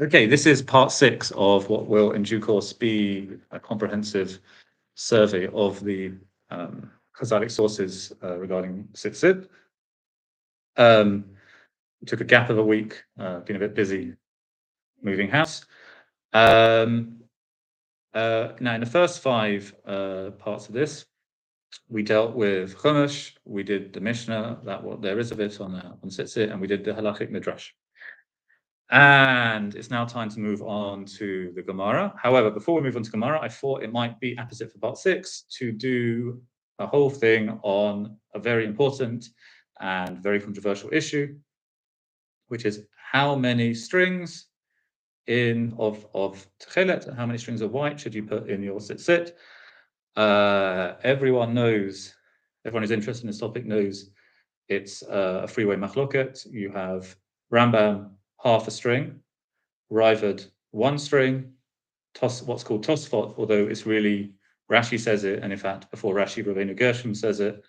Okay, this is part 6 of what will in due course be a comprehensive survey of the Chazalic sources regarding Tzitzit. Took a gap of a week, been a bit busy moving house. Now, in the first 5 parts of this, we dealt with Chumash, we did the Mishnah, there is a bit on Tzitzit, and we did the Halachic Midrash. And it's now time to move on to the Gemara. However, before we move on to Gemara, I thought it might be apposite for part 6 to do a whole thing on a very important and very controversial issue, which is how many strings of Techelet and how many strings of white should you put in your Tzitzit. Everyone who's interested in this topic knows it's a three-way machloket. You have Rambam half a string, Raavad 1 string, what's called Tosafist, although it's really Rashi says it, and in fact before Rashi, Rabbeinu Gershom says it,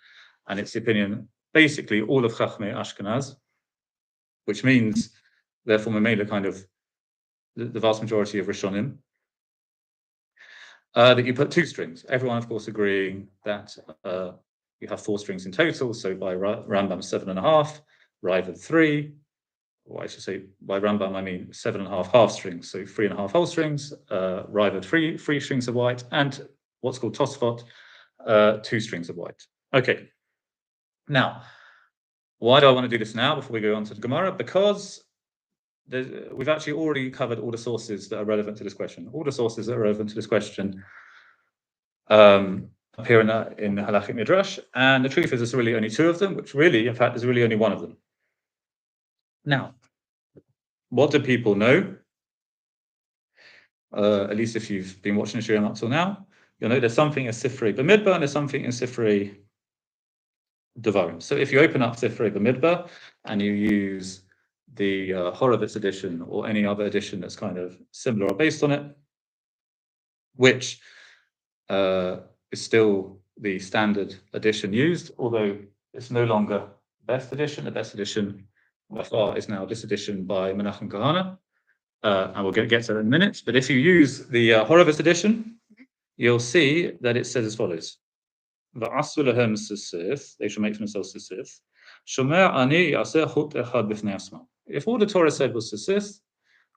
and it's the opinion basically all of Chachmei Ashkenaz, which means therefore Mamela kind of the vast majority of Rishonim, that you put 2 strings. Everyone, of course, agreeing that you have 4 strings in total. So by Rambam 7.5, Raavad 3, or I should say by Rambam I mean 7.5 half strings, so 3.5 whole strings. Raavad 3 strings of white, and what's called Tosafot 2 strings of white. Okay. Now, why do I want to do this now before we go on to the Gemara? Because we've actually already covered all the sources that are relevant to this question. All the sources that are relevant to this question appear in the Halachic Midrash, and the truth is there's really only 2 of them, which really, in fact, there's really only 1 of them. Now, what do people know? At least if you've been watching the Shiurim up till now, you'll know there's something in Sifrei Bamidbar and there's something in Sifrei Devarim. So if you open up Sifrei Bamidbar and you use the Horovitz edition or any other edition that's kind of similar or based on it, which is still the standard edition used, although it's no longer the best edition. The best edition by far is now this edition by Menachem Kahana, and we'll get to that in a minute. But if you use the Horovitz edition, you'll see that it says as follows: "Va'asu lahem sisith," they shall make for themselves sisith. "Shomer ani yaseh chut echad b'fnei asma." If all the Torah said was sisith,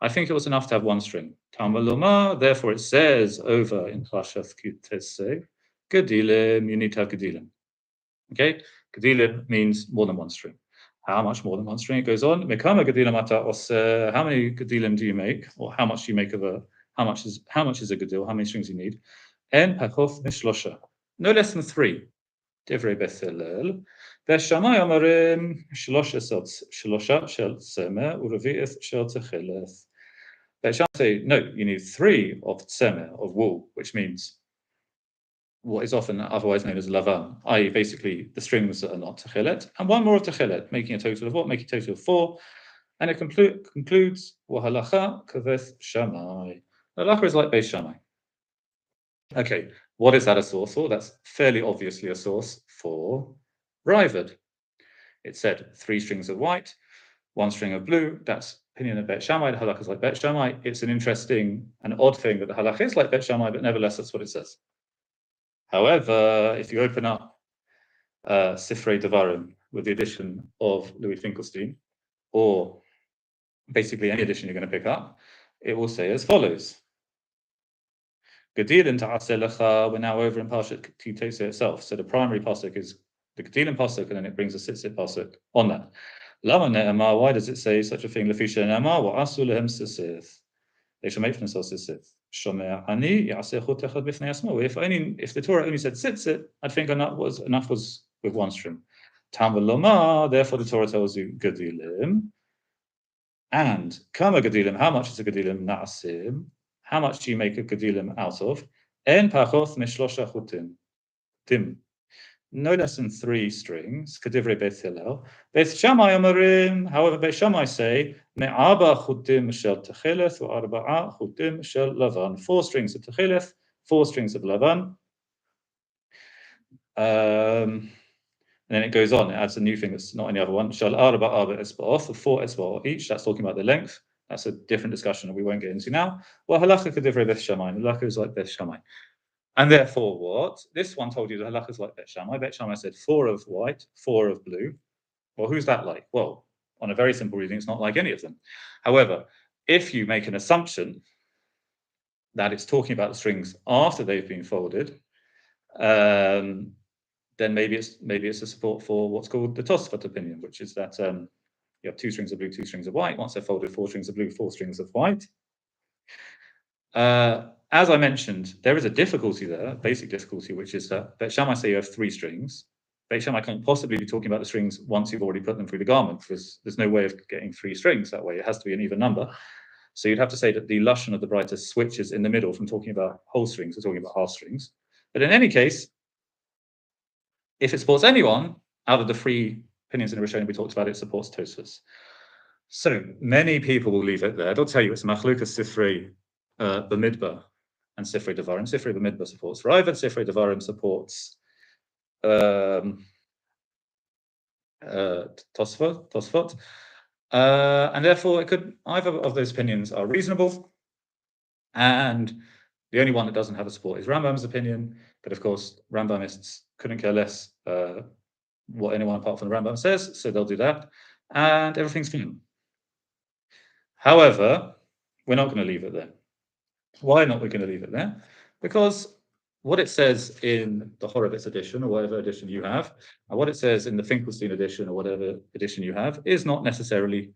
I think it was enough to have 1 string. Talmud lomar, therefore it says over in Parashat Kitesei, Gedilim, you need to have Gedilim. Okay, Gedilim means more than 1 string. How much more than 1 string? It goes on. Mekama Gedilim ata oseh. How many Gedilim do you make, or how much do you make of how much is a Gedil? How many strings you need? En pachof mishlosha. No less than 3. Divrei Beth Hillel. Beth Shammai amarim shlosha shel tzemer urevi'eth shel techileth. Beth Shammai say no, you need 3 of tzemer, of wool, which means what is often otherwise known as lavan, i.e. basically the strings that are not techelet, and 1 more of techelet, making a total of what? Making a total of 4. And it concludes wahalacha kaveth Shammai. Halacha is like Beis Shammai. Okay, what is that a source for? That's fairly obviously a source for Raavad. It said 3 strings of white, 1 string of blue. That's opinion of Bet Shammai. The halakha is like Bet Shammai. It's an interesting and odd thing that the halakha is like Bet Shammai, but nevertheless, that's what it says. However, if you open up Sifrei Devarim with the edition of Louis Finkelstein, or basically any edition you're going to pick up, it will say as follows. Gedilin ta'aseh lecha, we're now over in Parashat Kitesei itself. So the primary pasuk is the Gedilin pasuk, and then it brings a Tzitzit pasuk on that. Lama ne'emar, why does it say such a thing? Lefisha ne'emar, wa'asu lehem sisith. They shall make for themselves sisith. Shomer ani ya'aseh chut echad b'fnei asmo. If the Torah only said tzitzit, I'd think enough was with 1 string. Talmud lomar, therefore the Torah tells you Gedilim. And kama Gedilim, how much is a Gedilim na'asim? How much do you make a Gedilim out of? En pachoth mishlosha chutim. Dim. No less than 3 strings. Kedivrei Beth Hillel. Beth Shammai amarim. However, Beth Shammai say me'arba chutim shel techileth or arba'a chutim shel lavan. 4 strings of techileth, 4 strings of lavan. And then it goes on. It adds a new thing that's not any other one. Shel arba esba'oth, 4 esba'oth each. That's talking about the length. That's a different discussion, and we won't get into now. Well, halacha k'divrei Beth Shammai. Halacha is like Beth Shammai. And therefore, what? This one told you the halacha is like Beth Shammai. Beth Shammai said 4 of white, 4 of blue. Well, who's that like? Well, on a very simple reading, it's not like any of them. However, if you make an assumption that it's talking about the strings after they've been folded, then maybe it's a support for what's called the Tosafist opinion, which is that you have 2 strings of blue, 2 strings of white. Once they're folded, 4 strings of blue, 4 strings of white. As I mentioned, there is a difficulty there, basic difficulty, which is that Beit Shammai say you have 3 strings. Beit Shammai can't possibly be talking about the strings once you've already put them through the garment, because there's no way of getting 3 strings that way. It has to be an even number. So you'd have to say that the Lashon of the Breita switches in the middle from talking about whole strings to talking about half strings. But in any case, if it supports anyone, out of the 3 opinions in the Rishonim we talked about, it supports Tosafist. So many people will leave it there. They'll tell you it's Machlukas Sifrei B'midbar and Sifrei Devarim. Sifrei B'midbar supports Raiva, Sifrei Devarim supports Tosafot. And therefore, either of those opinions are reasonable. And the only one that doesn't have a support is Rambam's opinion. But of course, Rambamists couldn't care less what anyone apart from the Rambam says, so they'll do that. And everything's fine. However, we're not going to leave it there. Why not we're going to leave it there? Because what it says in the Horowitz edition, or whatever edition you have, and what it says in the Finkelstein edition, or whatever edition you have, is not necessarily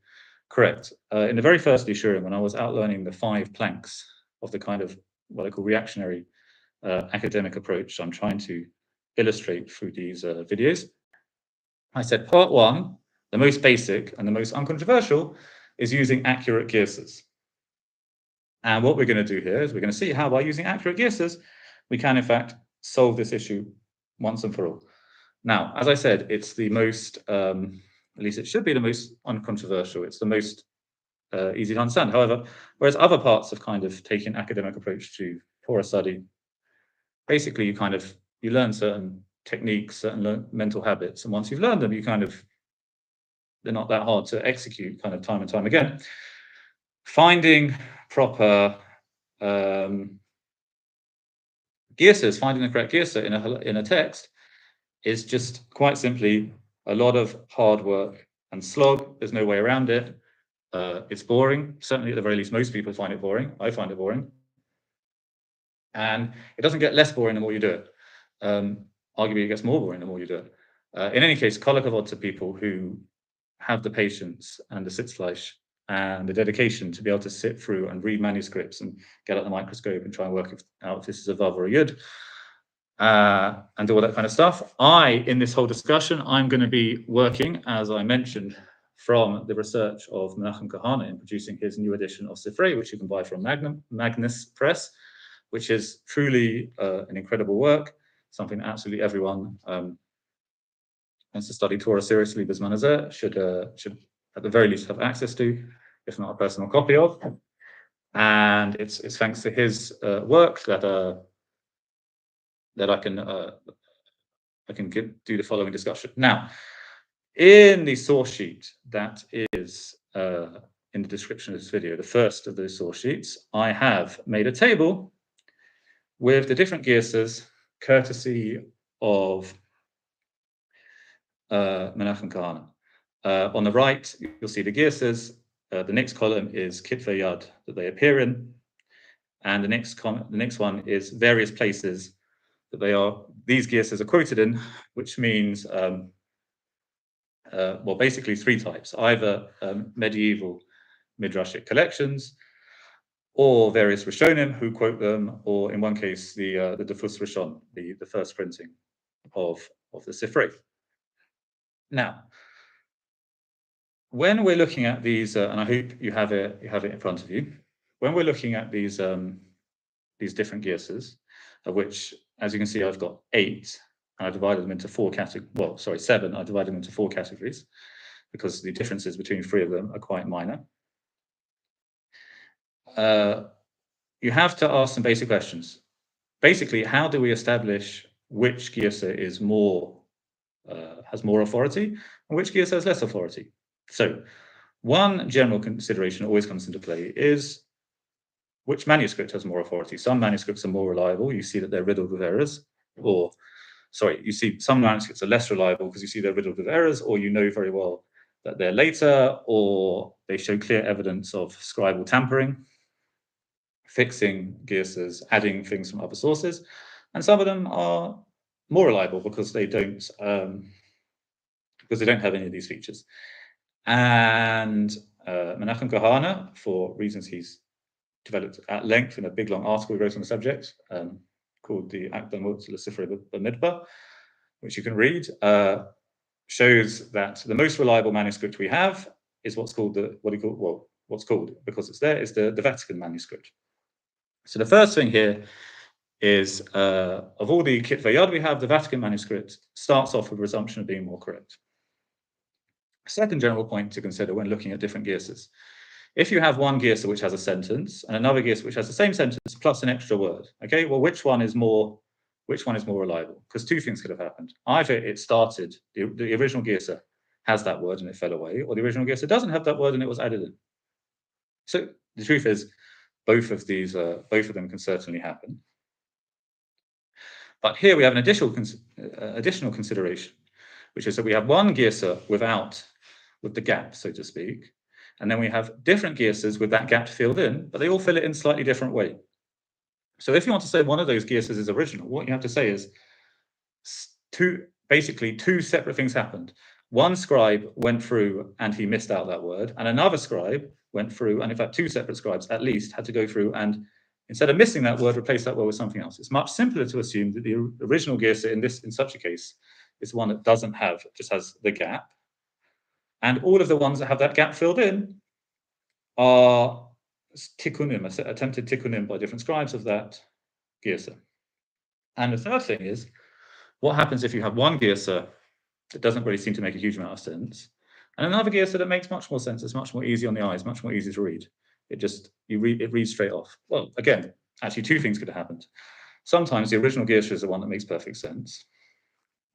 correct. In the very first Yishurim, when I was outlining the 5 planks of the kind of what I call reactionary academic approach I'm trying to illustrate through these videos, I said part 1, the most basic and the most uncontroversial, is using accurate girsas. And what we're going to do here is we're going to see how by using accurate girsas, we can in fact solve this issue once and for all. Now, as I said, it's the most, at least it should be the most uncontroversial. It's the most easy to understand. However, whereas other parts of kind of taking an academic approach to Torah study, basically you learn certain techniques, certain mental habits, and once you've learned them, they're not that hard to execute kind of time and time again. Finding proper girsas, finding the correct girsa in a text is just quite simply a lot of hard work and slog. There's no way around it. It's boring. Certainly, at the very least, most people find it boring. I find it boring. And it doesn't get less boring the more you do it. Arguably, it gets more boring the more you do it. In any case, kol hakavod to people who have the patience and the sitzfleisch and the dedication to be able to sit through and read manuscripts and get out the microscope and try and work out if this is a vav or a yud, and do all that kind of stuff. In this whole discussion, I'm going to be working, as I mentioned, from the research of Menachem Kahana in producing his new edition of Sifrei, which you can buy from Magnus Press, which is truly an incredible work, something that absolutely everyone wants to study Torah seriously, Bizman Hazeh, should at the very least have access to, if not a personal copy of. And it's thanks to his work that I can do the following discussion. Now, in the source sheet that is in the description of this video, the first of those source sheets, I have made a table with the different girsas, courtesy of Menachem Kahana. On the right, you'll see the girsas. The next column is Kitvei Yad that they appear in, and the next one is various places that these girsas are quoted in, which means basically 3 types: either medieval midrashic collections, or various Rishonim who quote them, or in one case the Defus Rishon, the first printing of the Sifrei. Now, when we're looking at these, and I hope you have it in front of you, when we're looking at these different girsas, of which, as you can see, I've got 8, and I divided them into 4 categories. Well, sorry, 7. I divided them into 4 categories because the differences between 3 of them are quite minor. You have to ask some basic questions. Basically, how do we establish which girsa is has more authority and which girsa has less authority? So, One general consideration always comes into play is which manuscript has more authority. Some manuscripts are more reliable. You see that they're riddled with errors, or you see some manuscripts are less reliable because you see they're riddled with errors, or you know very well that they're later, or they show clear evidence of scribal tampering, fixing gearsas, adding things from other sources. And some of them are more reliable because they don't have any of these features. And Menachem Kahana, for reasons he's developed at length in a big long article he wrote on the subject, called the Akdamot Sifrei Devarim, which you can read, shows that the most reliable manuscript we have is what's called because it's there, is the Vatican manuscript. So the first thing here is, of all the Kitvei Yad we have, the Vatican manuscript starts off with a presumption of being more correct. Second general point to consider when looking at different gearsas. If you have one gearsa which has a sentence and another gearsa which has the same sentence plus an extra word, okay, well, which one is more reliable? Because two things could have happened. Either it started, the original gearsa has that word and it fell away, or the original gearsa doesn't have that word and it was added in. So the truth is, both of them can certainly happen. But here we have an additional consideration, which is that we have one gearsa with the gap, so to speak, and then we have different gearsas with that gap filled in, but they all fill it in a slightly different way. So if you want to say one of those gearsas is original, what you have to say is two separate things happened. One scribe went through and he missed out that word, and another scribe went through, and in fact, two separate scribes at least had to go through and, instead of missing that word, replace that word with something else. It's much simpler to assume that the original gearsa in such a case is one that just has the gap. And all of the ones that have that gap filled in are tikkunim, attempted tikkunim by different scribes of that gearsa. And the third thing is, what happens if you have one gearsa that doesn't really seem to make a huge amount of sense, and another gearsa that makes much more sense, it's much more easy on the eyes, much more easy to read. It reads straight off. Well, again, actually two things could have happened. Sometimes the original gearsa is the one that makes perfect sense,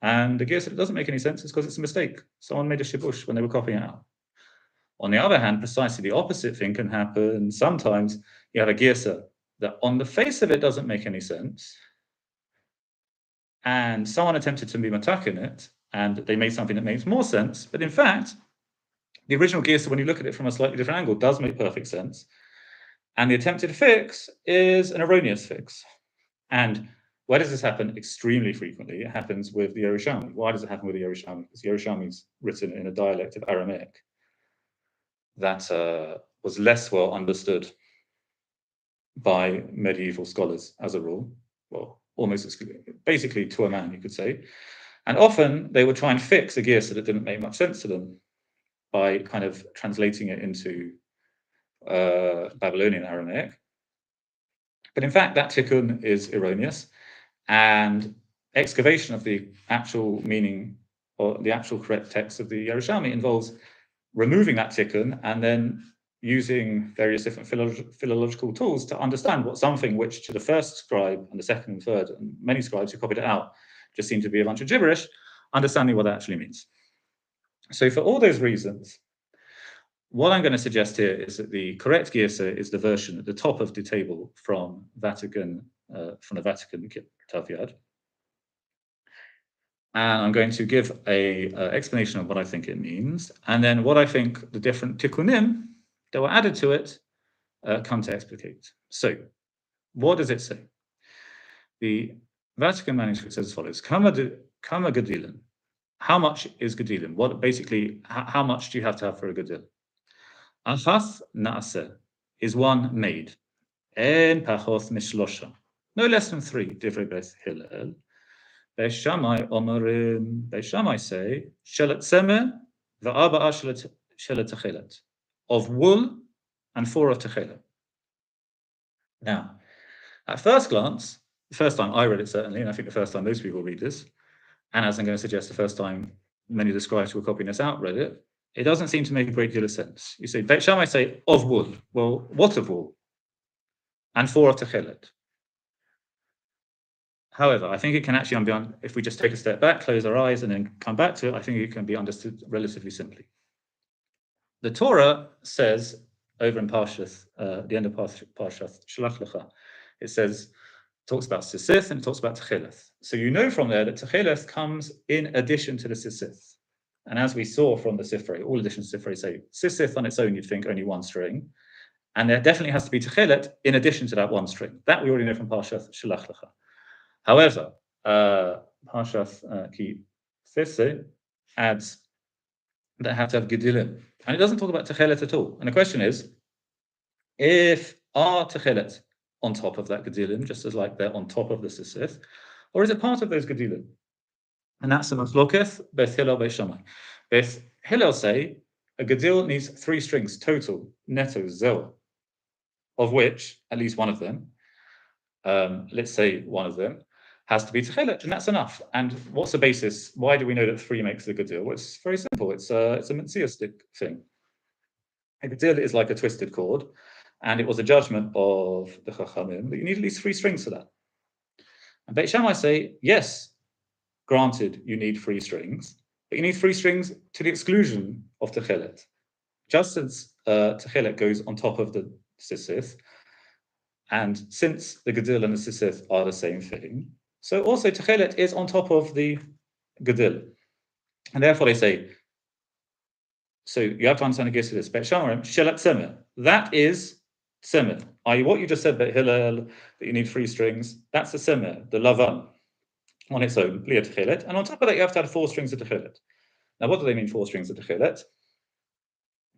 and the gearsa that doesn't make any sense is because it's a mistake. Someone made a shibush when they were copying it out. On the other hand, precisely the opposite thing can happen. Sometimes you have a gearsa that on the face of it doesn't make any sense, and someone attempted to be matak in it, and they made something that makes more sense, but in fact, the original gearsa, when you look at it from a slightly different angle, does make perfect sense. And the attempted fix is an erroneous fix. And where does this happen? Extremely frequently. It happens with the Yerushalmi. Why does it happen with the Yerushalmi? Because the Yerushalmi is written in a dialect of Aramaic that was less well understood by medieval scholars as a rule. Well, almost basically to a man, you could say. And often they would try and fix a gearsa that didn't make much sense to them by kind of translating it into Babylonian Aramaic. But in fact, that tikkun is erroneous, and excavation of the actual meaning or the actual correct text of the Yerushalmi involves removing that tikkun and then using various different philological tools to understand what something which to the first scribe and the second and third and many scribes who copied it out just seemed to be a bunch of gibberish, understanding what that actually means. So for all those reasons, what I'm going to suggest here is that the correct gearsa is the version at the top of the table from the Vatican Kitav Yad. And I'm going to give a explanation of what I think it means, and then what I think the different tikkunim that were added to it come to explicate. So, what does it say? The Vatican manuscript says as follows: Kama gedilin. How much is gedilin? How much do you have to have for a gedil? Achas naaseh is one made. En pachos mishlosha. No less than 3. Divrei Beth Hillel. Beis Shammai say shelet tzemeh v'arba'a shelet techelet, of wool and 4 of techelet. Now, at first glance, the first time I read it certainly, and I think the first time most people read this, and as I'm going to suggest the first time many of the scribes who were copying this out read it, it doesn't seem to make a great deal of sense. You say, Beit Shammai say of wool. Well, what of wool? And 4 of techelet. However, I think it can actually be, if we just take a step back, close our eyes, and then come back to it, I think it can be understood relatively simply. the Torah says over in Parshas, the end of Parshas Shalach Lecha, it says, talks about Sisith and it talks about Techileth. So you know from there that Techileth comes in addition to the Sisith. And as we saw from the Sifrei, all editions of Sifrei say Sisith on its own, you'd think only one string. And there definitely has to be Techileth in addition to that one string. That we already know from Parshas Shalach Lecha. However, Parshas Ki Sisse adds that have to have Gedulim. And it doesn't talk about Techileth at all. And the question is, if are Techileth on top of that Gedulim, just as like they're on top of the Sisith, or is it part of those Gedulim? And that's the Masloketh, Beth Hillel, Beth Shammai. Beth Hillel say a Gedil needs 3 strings total, netto, zel, of which at least one of them, let's say one of them, has to be Techileth, and that's enough. And what's the basis? Why do we know that 3 makes the Gedil? Well, it's very simple. It's a Metziastic thing. A Gedil is like a twisted chord, and it was a judgment of the Chachamim that you need at least 3 strings for that. And Beit Shammai say, yes, granted, you need 3 strings, but you need 3 strings to the exclusion of Techileth. Just as Techileth goes on top of the Sisith, and since the Gedil and the Sisith are the same thing, so also Techileth is on top of the Gedil. And therefore they say, so you have to understand the gist of this. Beit Shammai, Shelat Tzemer, that is Tzemer. I.e., what you just said, Beit Hillel, that you need 3 strings, that's the Tzemer, the Lavan, on its own, Bli Techileth. And on top of that, you have to add 4 strings of Techileth. Now, what do they mean 4 strings of Techileth?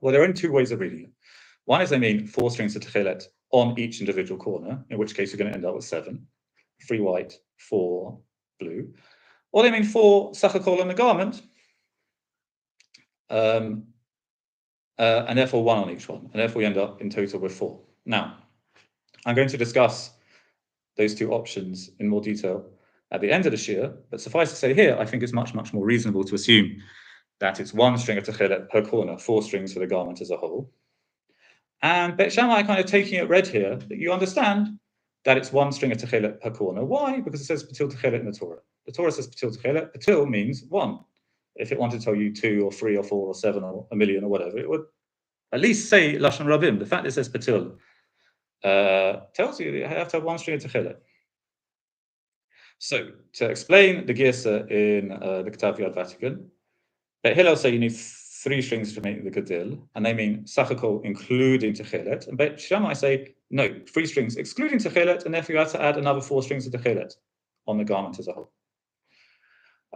Well, there are only 2 ways of reading it. One is they mean 4 strings of Techileth on each individual corner, in which case you're going to end up with 7. 3 white, 4 blue. Or they mean 4 Sachakol on the garment, and therefore 1 on each one. And therefore you end up in total with 4. Now, I'm going to discuss those 2 options in more detail at the end of the shir, but suffice to say here, I think it's much, much more reasonable to assume that it's 1 string of Techileth per corner, 4 strings for the garment as a whole. And Beit Shammai kind of taking it red here, that you understand that it's 1 string of Techileth per corner. Why? Because it says Patil Techileth in the Torah. The Torah says Patil Techileth. Patil means 1. If it wanted to tell you 2 or 3 or 4 or 7 or a million or whatever, it would at least say Lashon Rabim. The fact that it says Patil tells you that you have to have 1 string of Techileth. So, to explain the Girsa in the Ketav Yad Vatican, Beit Hillel say you need 3 strings to make the Gedil, and they mean Sachakol including Techileth. And Beit Shammai say, no, 3 strings excluding Techileth, and therefore you have to add another 4 strings of Techileth on the garment as a whole.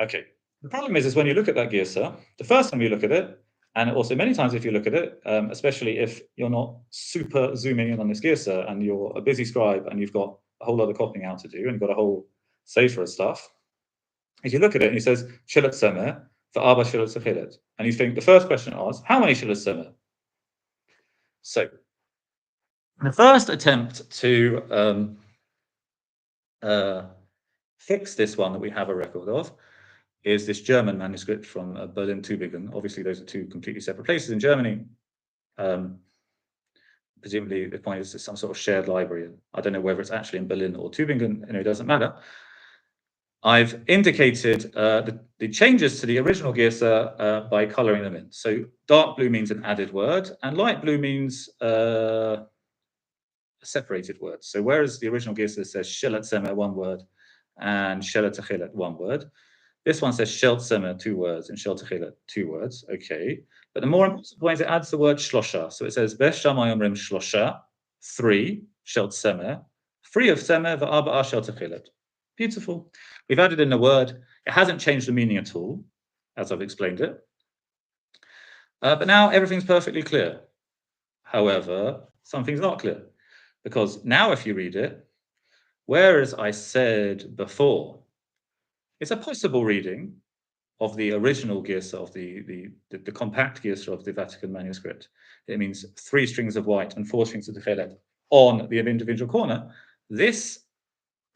Okay, the problem is when you look at that Girsa, the first time you look at it, and also many times if you look at it, especially if you're not super zooming in on this Girsa, and you're a busy scribe, and you've got a whole lot of copying out to do, and you've got a whole sefer of stuff, if you look at it, and he says, Shilat Semer, for Abba Shilat Techileth. And you think the first question asks, how many Shilat Semer? So, the first attempt to fix this one that we have a record of is this German manuscript from Berlin Tübingen. Obviously, those are 2 completely separate places in Germany. Presumably, the point is there's some sort of shared library. I don't know whether it's actually in Berlin or Tübingen, it doesn't matter. I've indicated the changes to the original Girsa by coloring them in. So dark blue means an added word, and light blue means a separated word. So whereas the original Girsa says Shelat Semer, 1 word, and Shelat Techileth, 1 word, this one says Shel Tzemer, 2 words, and Shel Techileth, 2 words. Okay, but the more important point is it adds the word Shlosha. So it says Beit Shammai Omrim Shlosha, 3 Shel Tzemer, 3 of Tzemer v'Arba'a Shel Techileth. Beautiful. We've added in the word. It hasn't changed the meaning at all, as I've explained it. But now everything's perfectly clear. However, something's not clear, because now if you read it, whereas I said before, it's a possible reading of the original Girsa of the compact Girsa of the Vatican manuscript. It means 3 strings of white and 4 strings of Techileth on the individual corner. This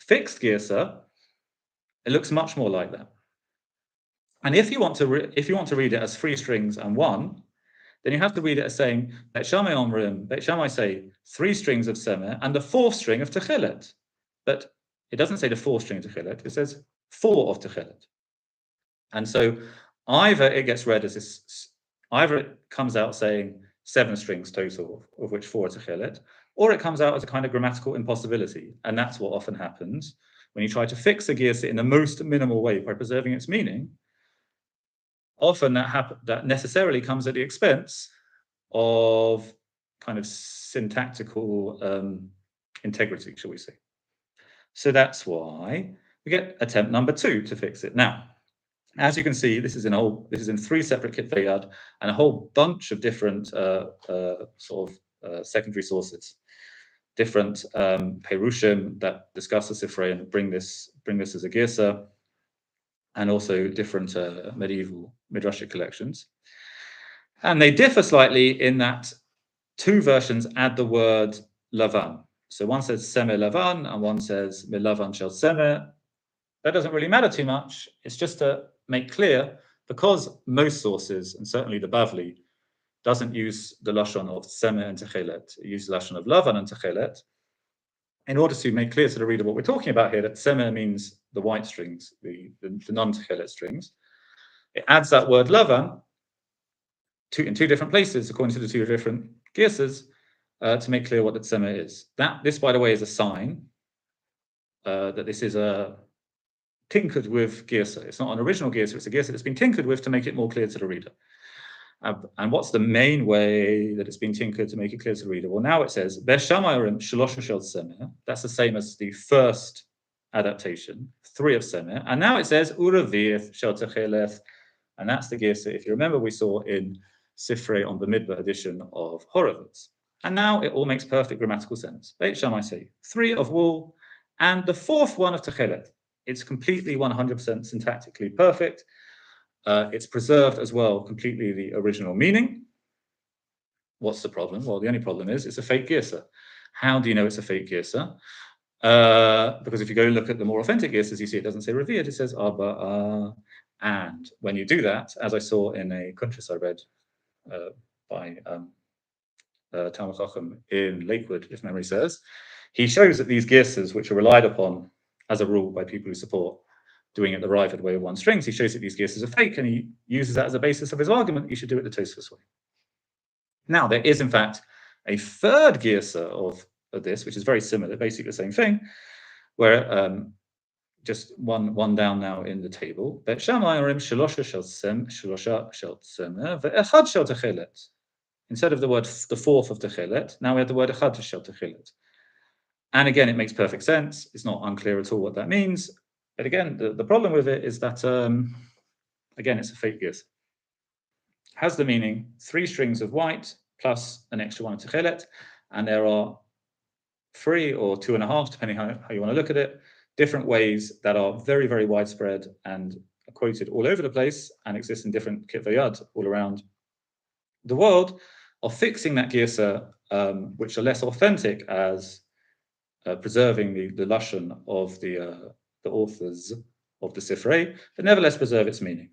fixed Girsa, it looks much more like that. And if you want to read it as 3 strings and 1, then you have to read it as saying Beit Shammai Omrim, Beit Shammai say 3 strings of Semer and the 4th string of Techileth. But it doesn't say the 4th string of Techileth, it says 4 of Techileth. And so either it gets read as this, either it comes out saying 7 strings total, of which 4 are techelet, or it comes out as a kind of grammatical impossibility. And that's what often happens when you try to fix a girsa in the most minimal way by preserving its meaning. Often that necessarily comes at the expense of kind of syntactical integrity, shall we say. So that's why we get attempt number 2 to fix it. Now, as you can see, this is in 3 separate kitvei yad and a whole bunch of different secondary sources, different perushim that discuss the Sifrei and bring this as a girsa, and also different medieval midrashic collections. And they differ slightly in that 2 versions add the word lavan. So one says seme lavan and one says milavan shel seme. That doesn't really matter too much. It's just to make clear, because most sources, and certainly the Bavli, doesn't use the lashon of seme and techelet, it uses the lashon of lavan and techelet. In order to make clear to the reader what we're talking about here, that seme means the white strings, the non-techelet strings. It adds that word lavan in 2 different places, according to the 2 different girsas, to make clear what the seme is. This, by the way, is a sign that this is a tinkered with girsa. It's not an original girsa, it's a girsa that's been tinkered with to make it more clear to the reader. And what's the main way that it's been tinkered to make it clear to the reader? Well, now it says, Beshamayrim shalosh shel seme. That's the same as the first adaptation, 3 of seme. And now it says, Uraviv shel techeleth. And that's the girsa, if you remember, we saw in Sifrei on the Midbar edition of Horovitz. And now it all makes perfect grammatical sense. Beit Shammai say 3 of wool and the 4th one of techelet. It's completely 100% syntactically perfect. It's preserved as well completely the original meaning. What's the problem? Well, the only problem is it's a fake girsa. How do you know it's a fake girsa? Because if you go look at the more authentic girsas, you see it doesn't say revered, it says Abba. And when you do that, as I saw in a kuntres I read by Talmud Chacham in Lakewood, if memory serves, he shows that these girsas, which are relied upon as a rule by people who support doing it the Raavad way of 1 strings, he shows that these girsas are fake, and he uses that as a basis of his argument. You should do it the Tosafist way. Now, there is in fact a 3rd girsa of this, which is very similar, basically the same thing, where just one down now in the table. Bet Shammai orim shalosha shel seme ve'echad shel techelet. Instead of the 4th of techelet, now we have the word echad shel techelet. And again, it makes perfect sense. It's not unclear at all what that means. But again, the problem with it is that, again, it's a fake girsa. Has the meaning 3 strings of white plus an extra 1 of techelet, and there are 3 or 2.5, depending how you want to look at it, different ways that are very, very widespread and are quoted all over the place and exist in different kitvei yad all around the world, of fixing that girsa, which are less authentic as preserving the lashon of the authors of the Sifrei, but nevertheless preserve its meaning.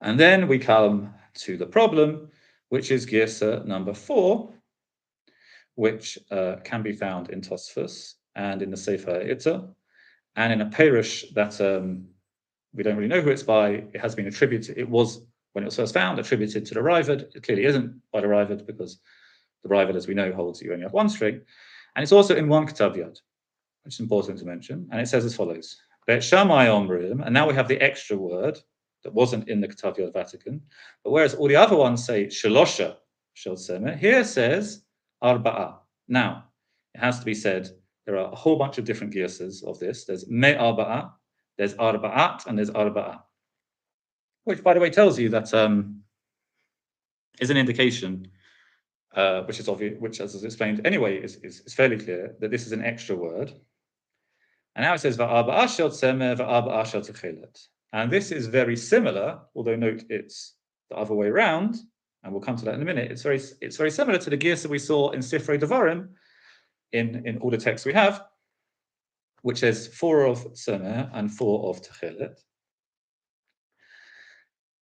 And then we come to the problem, which is girsa number 4, which can be found in Tosafist and in the Sefer Itza, and in a perush that we don't really know who it's by. It has been attributed. It was, when it was first found, attributed to the Raavad. It clearly isn't by the Raavad, because the Raavad, as we know, holds you only have 1 string. And it's also in 1 ketav yad, which is important to mention. And it says as follows: Bet Shammai omrim, and now we have the extra word that wasn't in the ketav yad Vatican. But whereas all the other ones say shalosha shel seme, here it says arba'a. Now, it has to be said, there are a whole bunch of different girsas of this. There's me arba'a, there's arba'at, and there's arba'a. Which, by the way, tells you that is an indication, which is obvious, which, as is explained anyway, is fairly clear that this is an extra word. And now it says va'arba'a shel seme va'arba'a shel techelet. And this is very similar, although note it's the other way around, and we'll come to that in a minute. It's very similar to the girsa we saw in Sifrei Devarim, in all the texts we have, which says 4 of seme and 4 of techelet.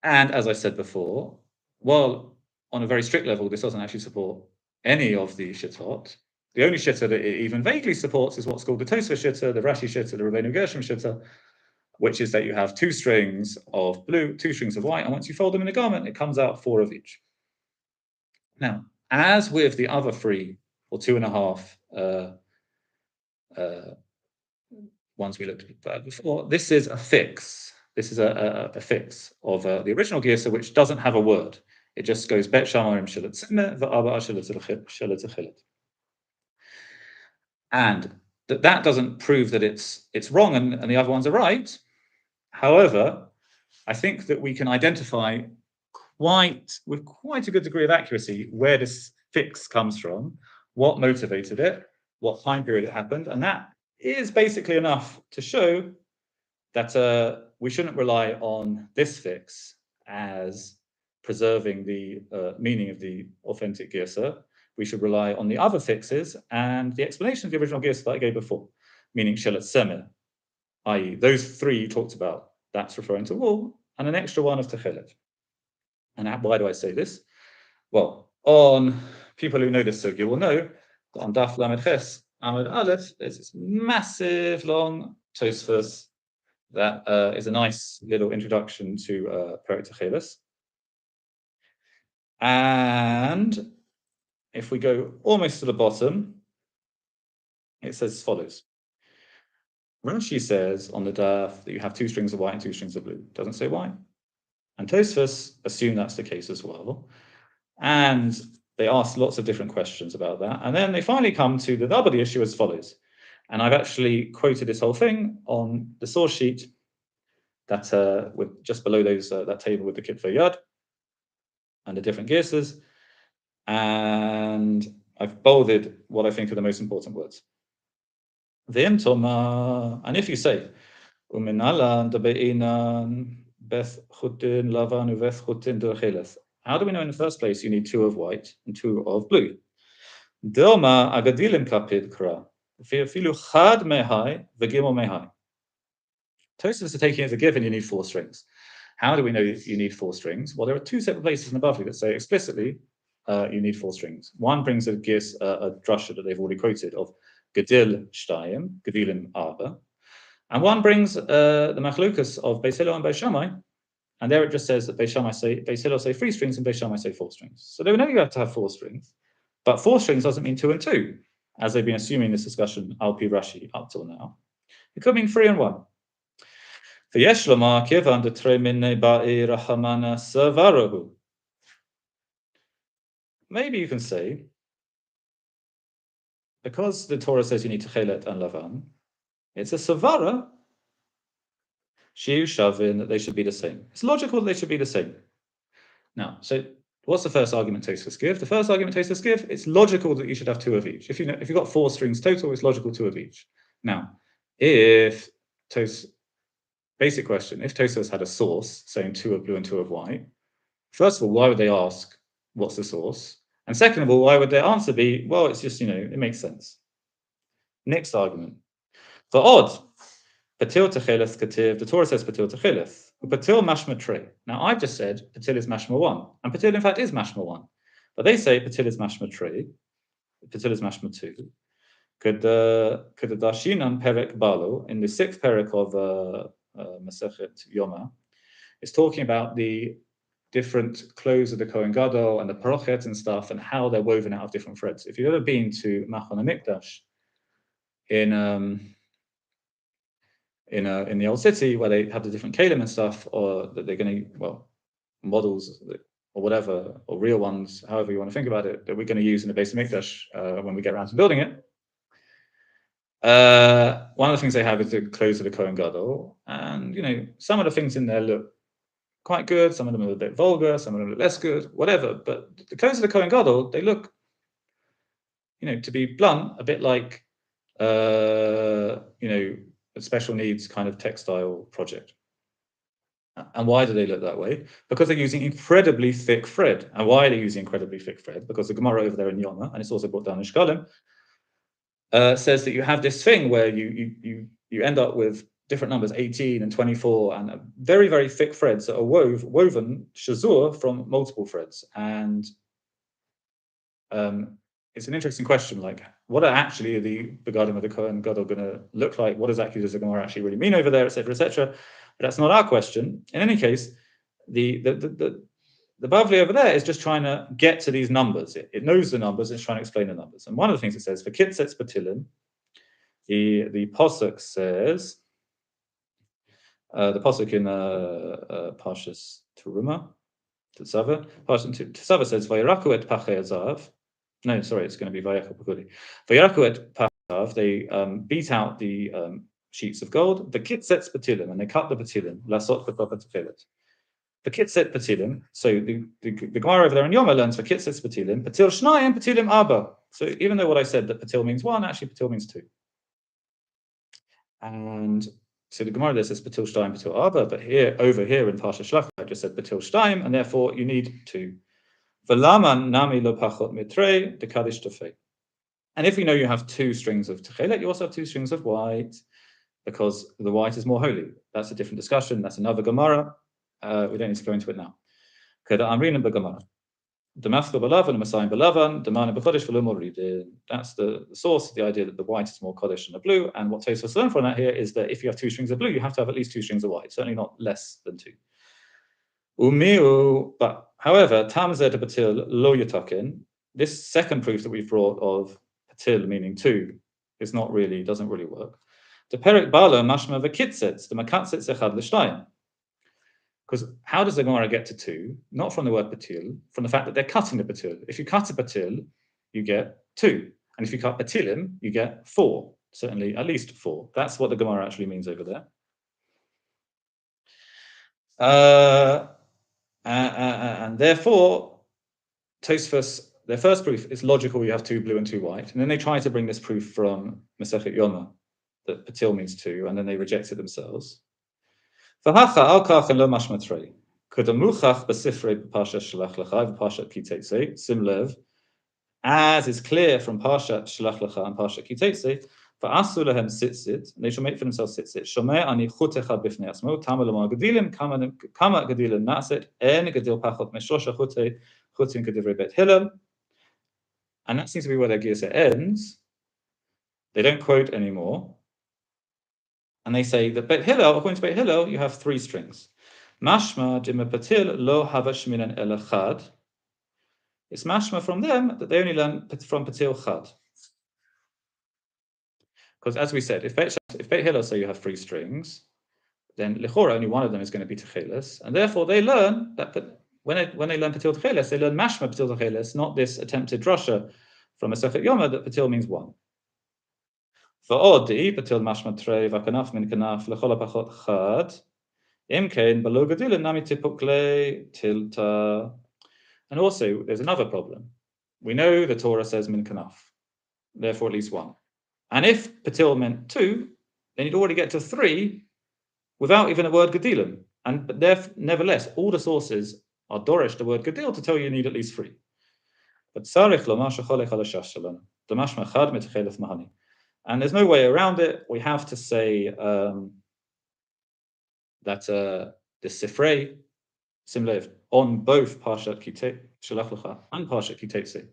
And as I said before, while on a very strict level, this doesn't actually support any of the shittot, the only shitta that it even vaguely supports is what's called the Tosafist shitta, the Rashi shitta, the Rabbeinu Gershom shitta, which is that you have 2 strings of blue, 2 strings of white, and once you fold them in a garment, it comes out 4 of each. Now, as with the other 3 or 2.5 ones we looked at before, this is a fix. This is a fix of the original Girsa, which doesn't have a word. It just goes Bet Shamayim Shalat Tzimeh V'Arba'a Shalat Techilet. And that doesn't prove that it's wrong and the other ones are right. However, I think that we can identify with quite a good degree of accuracy where this fix comes from, what motivated it, what time period it happened, and that is basically enough to show that we shouldn't rely on this fix as preserving the meaning of the authentic Girsa. We should rely on the other fixes and the explanation of the original Girsa that I gave before, meaning Shelet Semeh, i.e., those 3 you talked about, that's referring to wool, and an extra one of Techelet. And why do I say this? Well, on people who know this sugya will know that on Daf Lamed Ches Amud Aleph, there's this massive long Tosafist that is a nice little introduction to Perek Techeles. And if we go almost to the bottom, it says as follows. Rashi says on the Daf that you have 2 strings of white and 2 strings of blue. Doesn't say why. And Tosafist assume that's the case as well. And they ask lots of different questions about that. And then they finally come to the double issue as follows. And I've actually quoted this whole thing on the source sheet that with just below those that table with the Kitvei Yad and the different Girsas. And I've bolded what I think are the most important words. V'im toma, and if you say, Uminalan debeinan beth chutin lavan uveth chutin dercheles. How do we know in the first place you need 2 of white and 2 of blue? Dilma agadilim kapid kra. Filu chad mehai v'gimel mehai. Tosafos are taking it as a given you need 4 strings. How do we know you need 4 strings? Well, there are 2 separate places in the Bavli that say explicitly you need 4 strings. One brings a drasha that they've already quoted of Gedil Shtayim, Gedilim Arba. And one brings the Machlukas of Beis Hillel and Beis Shammai. And there it just says that Beis Hillel say 3 strings and Beis Shammai say 4 strings. So they know you have to have 4 strings. But 4 strings doesn't mean 2 and 2, as they've been assuming this discussion, Al Pi Rashi, up till now. It could mean 3 and 1. Maybe you can say, because the Torah says you need Techelet and Lavan, it's a Savara, Shiu Shavin, that they should be the same. It's logical that they should be the same. Now, so what's the first argument Tosafos give? The first argument Tosafos give, it's logical that you should have 2 of each. If you've got 4 strings total, it's logical 2 of each. Now, basic question, if Tosafos had a source saying 2 of blue and 2 of white, first of all, why would they ask what's the source? And second of all, why would their answer be, well, it's just, it makes sense. Next argument. For odd, Patil Techeles Kativ, the Torah says Patil Techeles. Patil Mashma Tre. Now, I've just said Patil is Mashma 1. And Patil, in fact, is Mashma 1. But they say Patil is Mashma Tre. Patil is Mashma 2. Could the Dashinan Perek Balo, in the 6th Perek of Masechet Yoma, is talking about the different clothes of the Kohen Gadol and the parochet and stuff, and how they're woven out of different threads. If you've ever been to Machon HaMikdash in the old city where they have the different kalim and stuff, or that they're going to, models or whatever, or real ones, however you want to think about it, that we're going to use in the base of Mikdash when we get around to building it. One of the things they have is the clothes of the Kohen Gadol, and some of the things in there look quite good, some of them are a bit vulgar, some of them look less good, whatever. But the clothes of the Kohen Gadol, they look, to be blunt, a bit like, a special needs kind of textile project. And why do they look that way? Because they're using incredibly thick thread. And why are they using incredibly thick thread? Because the Gemara over there in Yoma, and it's also brought down in Shkalim, says that you have this thing where you end up with different numbers, 18 and 24, and very, very thick threads that are woven shazur from multiple threads. And it's an interesting question, like, what are actually the begadim of the Kohen Gadol going to look like? What exactly does the Gemara actually really mean over there, etc., etc.? But that's not our question. In any case, the the Bavli over there is just trying to get to these numbers. It knows the numbers, it's trying to explain the numbers. And one of the things it says, for Kitzets Batilim, the Pasuk says, the Pasuk in Parshas Teruma, Tetzaveh, Tetzaveh says, Vayiraku et Pachei Azav. No, sorry, it's going to be Vayachu Pekuli. Vayiraku et Pachei Azav, they beat out the sheets of gold, the Kitzets Batilim, and they cut the Batilim, Lasot B'Papa Techelet. The Kitzet Batilim, so the Gemara over there in Yoma learns for Kitzet Batilim, Patil Shnayim, Batilim Abba. So even though what I said that Patil means one, actually Patil means two. And so the Gemara there says Patil Shnayim, Patil Abba, but here, over here in Parsha Shlach, I just said Patil Shnayim, and therefore you need two. V'laman nami lo pachot mitrei, dekadish tefei. And if you know you have two strings of Techelet, you also have two strings of white, because the white is more holy. That's a different discussion, that's another Gemara. We don't need to go into it now. That's the source, the idea that the white is more Kodesh than the blue. And what Tosafist learned from that here is that if you have two strings of blue, you have to have at least two strings of white, certainly not less than two. But however, Tamzeh de Patil lo yatakin, this second proof that we've brought of Patil meaning two is not really, doesn't really work. The Perek Bala mashma v'kitzets, the makatzets echad l'shtayim. Because how does the Gemara get to two? Not from the word patil, from the fact that they're cutting the patil. If you cut a patil, you get two. And if you cut patilim, you get four. Certainly at least four. That's what the Gemara actually means over there. And therefore, Tosafist, their first proof is logical, you have two blue and two white. And then they try to bring this proof from Masechet Yoma, that patil means two, and then they reject it themselves. V'hacha al kach and lo mashmatrei. Kodamuchach b'sifrei b'parshat shalach lecha v'parshat kiteitzei. Simlev, as is clear from parshat shalach lecha and parshat kiteitzei, v'asu lehem tzitzit. They shall make for themselves tzitzit. Shomei ani chutecha b'fnei asmo. Tama l'mar gedilim. Kama gedilim naset. En gedil pachot meshosha chutei chutin kedivrei bet hillel. And that seems to be where their Giyaseh ends. They don't quote anymore. And they say that Beit Hillel, according to Beit Hillel, you have three strings. Mashma dima patil lo hava shminan elachad. It's mashma from them that they only learn from patil chad. Because as we said, if Beit Hillel say you have three strings, then lechora only one of them is going to be techeles, and therefore they learn that when they learn patil techeles, they learn mashma patil techeles, not this attempted drasha from a Masechet Yoma that patil means one. And also, there's another problem. We know the Torah says min kanaf, therefore at least one. And if patil meant two, then you'd already get to three without even a word gedilim. But nevertheless, all the sources are dorish the word gedil to tell you need at least three. But tzarich lomar shecholech al hashash shalom, damashma chad mitchelef mahani. And there's no way around it. We have to say that the Sifrei, similar on both Parshat Shalach Lecha and Parshat Kiteitzei,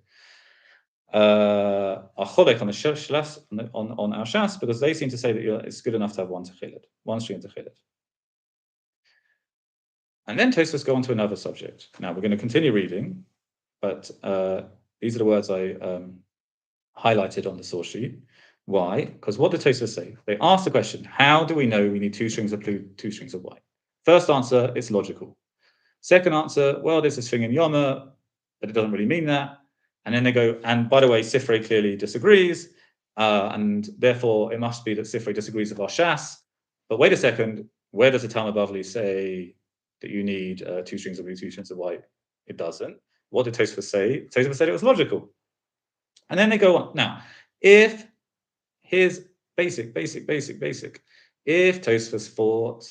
are cholek on the shlas on our shas, because they seem to say that it's good enough to have one techelet, one string techelet. And then Tosafist go on to another subject. Now we're going to continue reading, but these are the words I highlighted on the source sheet. Why? Because what did Tosafist say? They asked the question, how do we know we need two strings of blue, two strings of white? First answer, it's logical. Second answer, well, there's this thing in Yoma, but it doesn't really mean that. And then they go, and by the way, Sifrei clearly disagrees, and therefore it must be that Sifrei disagrees with our Shas. But wait a second, where does the Talmud Bavli say that you need two strings of blue, two strings of white? It doesn't. What did Tosafist say? Tosafist said it was logical. And then they go on. Now, if here's basic. If Tosafist thought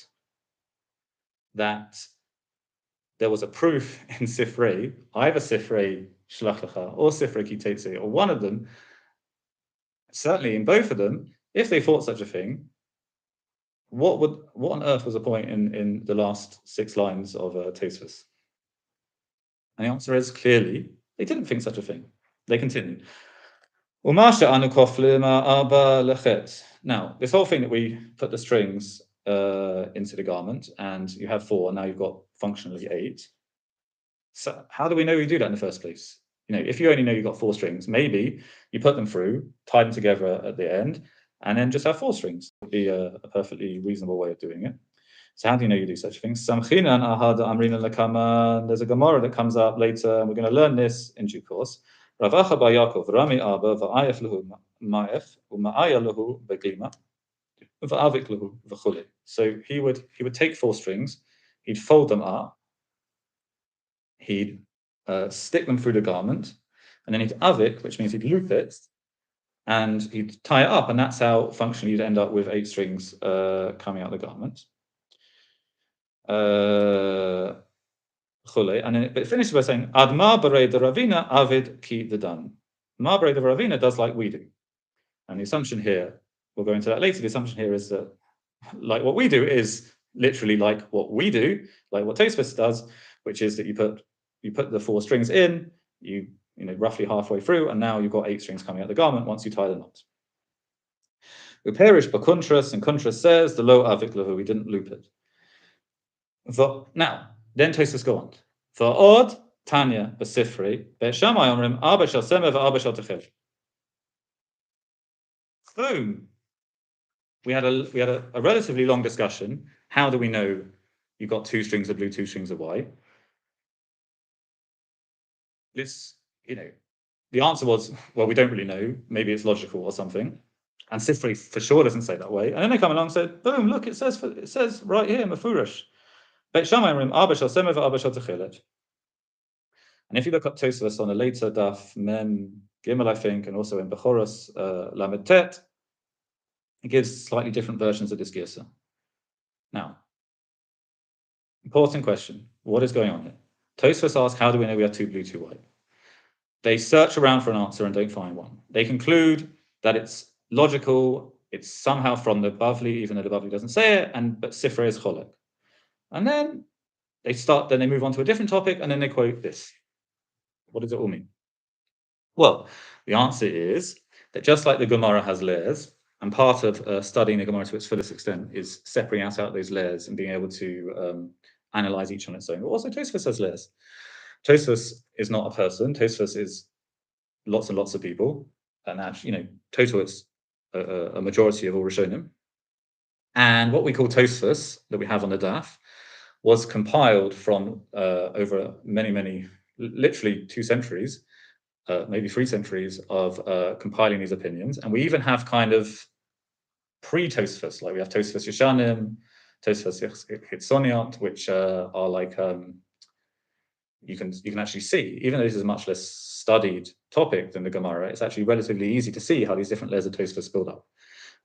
that there was a proof in Sifrei, either Sifrei Shlach Lecha or Sifrei Kiteitzei, or one of them, certainly in both of them, if they thought such a thing, what on earth was the point in the last 6 lines of Tosafist? And the answer is clearly they didn't think such a thing. They continue. Now, this whole thing that we put the strings into the garment, and you have 4, and now you've got functionally 8. So how do we know we do that in the first place? If you only know you've got 4 strings, maybe you put them through, tie them together at the end, and then just have 4 strings. Would be a perfectly reasonable way of doing it. So how do you know you do such things? There's a Gemara that comes up later, and we're going to learn this in due course. So he would take 4 strings, he'd fold them up, he'd stick them through the garment, and then he'd avik, which means he'd loop it, and he'd tie it up, and that's how functionally you'd end up with 8 strings coming out of the garment. And then it finishes by saying, Ad ma barei de Ravina avid ki dedan. Ma barei de Ravina does like we do. And the assumption here, we'll go into that later, the assumption here is that like what we do is literally like what we do, like what Tosafist does, which is that you put the 4 strings in, you roughly halfway through, and now you've got 8 strings coming out of the garment once you tie the knot. Uperish bakuntras, and Kuntras says the lo avik lahu, we didn't loop it. Now, then Tosafist go on. Va'od Tanya b'Sifrei be'Shamai omrim arba shel semeh v'arba shel techel. Boom. We had a relatively long discussion. How do we know you've got 2 strings of blue, 2 strings of white? The answer was, well, we don't really know. Maybe it's logical or something. And Sifrei for sure doesn't say that way. And then they come along and said, boom, look, it says right here, Mefurish. Beit Shammai omrim arba shel semeh v'arba shel techelet. And if you look up Tosafist on a later daf, Mem Gimel, I think, and also in Bechoros Lamed Tet, it gives slightly different versions of this girsa. Now, important question: what is going on here? Tosafist asks, how do we know we have 2 blue, 2 white? They search around for an answer and don't find one. They conclude that it's logical, it's somehow from the Bavli, even though the Bavli doesn't say it, but Sifrei is cholek. And then they move on to a different topic, and then they quote this. What does it all mean? Well, the answer is that just like the Gemara has layers, and part of studying the Gemara to its fullest extent is separating out those layers and being able to analyze each on its own. But also Tosafist has layers. Tosafist is not a person. Tosafist is lots and lots of people, and actually, total it's a majority of all Rishonim. And what we call Tosafist that we have on the daf was compiled from over many, literally 2 centuries, maybe 3 centuries of compiling these opinions. And we even have kind of pre-Tosafist, like we have Tosafist Yeshanim, Tosafist Hitzoniot, which are like you can actually see, even though this is a much less studied topic than the Gemara, it's actually relatively easy to see how these different layers of Tosafist build up.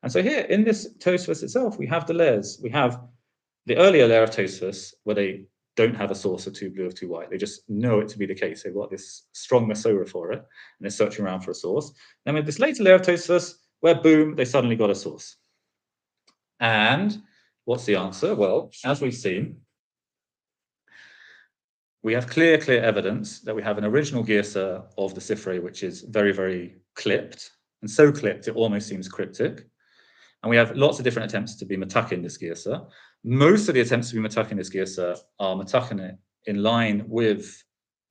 And so here in this Tosafist itself, we have the layers. We have the earlier layer of Tosafist where they don't have a source of 2 blue of 2 white. They just know it to be the case. They've got this strong Masorah for it, and they're searching around for a source. Then with this later layer of Tosafist, where boom, they suddenly got a source. And what's the answer? Well, as we've seen, we have clear evidence that we have an original girsa of the Sifrei, which is very, very clipped, and so clipped it almost seems cryptic. And we have lots of different attempts to be matakin this girsa. Most of the attempts to be matakin this girsa are matakin it in line with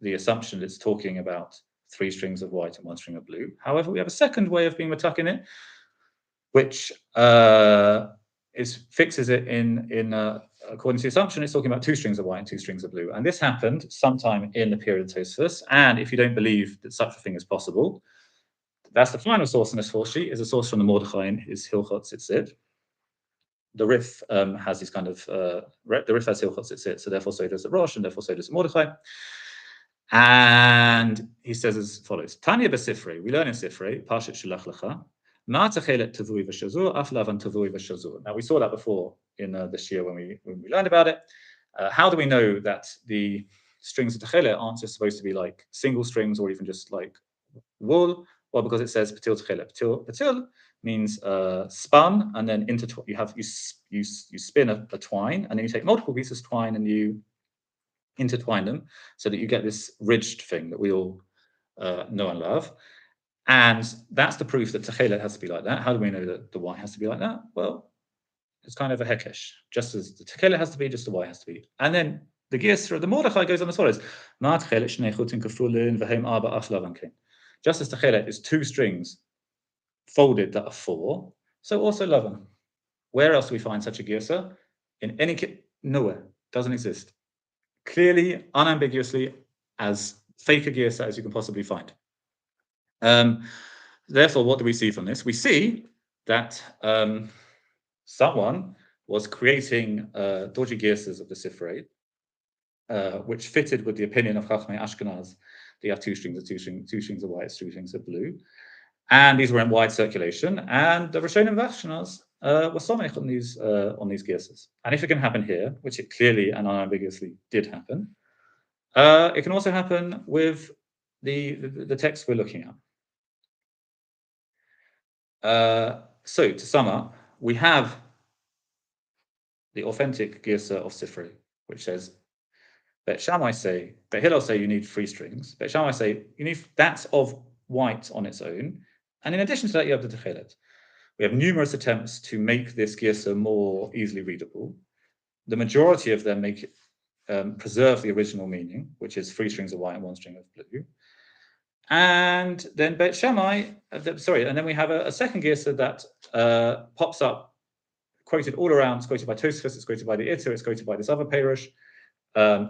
the assumption that it's talking about 3 strings of white and 1 string of blue. However, we have a second way of being matakin it, which fixes it in according to the assumption, it's talking about 2 strings of white and 2 strings of blue. And this happened sometime in the period of Tosafist. And if you don't believe that such a thing is possible, that's the final source in this 4 sheet, is a source from the Mordechai in his Hilchot Tzitzit. The Rif has these kind of, the Rif has Hilchot Tzitzit, so therefore so does the Rosh, and therefore so does the Mordechai. And he says as follows: Tanya b'Sifrei, we learn in Sifrei, Parshat Shelach Lecha, Ma techelet tavui v'shazur, af lavan tavui v'shazur. Now we saw that before in this year when we learned about it. How do we know that the strings of techelet aren't just supposed to be like single strings or even just like wool? Well, because it says patil techelet. Patil means spun, and then you spin a twine, and then you take multiple pieces of twine and you intertwine them so that you get this ridged thing that we all know and love. And that's the proof that techelet has to be like that. How do we know that the white has to be like that? Well, it's kind of a hekesh. Just as the techelet has to be, just the white has to be. And then The Girsa of the Mordechai goes on as follows: just as the chelet is 2 strings folded that are 4, so also lavan. Where else do we find such a Girsa? In any nowhere. Doesn't exist. Clearly, unambiguously, as fake a Girsa as you can possibly find. Therefore, what do we see from this? We see that someone was creating dodgy Girsas of the Sifrei, which fitted with the opinion of Chachmei Ashkenaz. They have 2 strings of 2 strings of white, 2 strings of blue, and these were in wide circulation. And the Rishonim of Ashkenaz were somech on these Girsas. And if it can happen here, which it clearly and unambiguously did happen, it can also happen with the text we're looking at. So to sum up, we have the authentic Girsa of Sifrei, which says, Bet Shammai say, Bet Hillel say you need 3 strings. Bet Shammai say you need that's of white on its own, and in addition to that you have the Techelet. We have numerous attempts to make this Girsa more easily readable. The majority of them make it preserve the original meaning, which is 3 strings of white and 1 string of blue. And then Bet Shammai, and then we have a second Girsa that pops up, quoted all around. It's quoted by Tosafist, it's quoted by the Itter, it's quoted by this other Perush.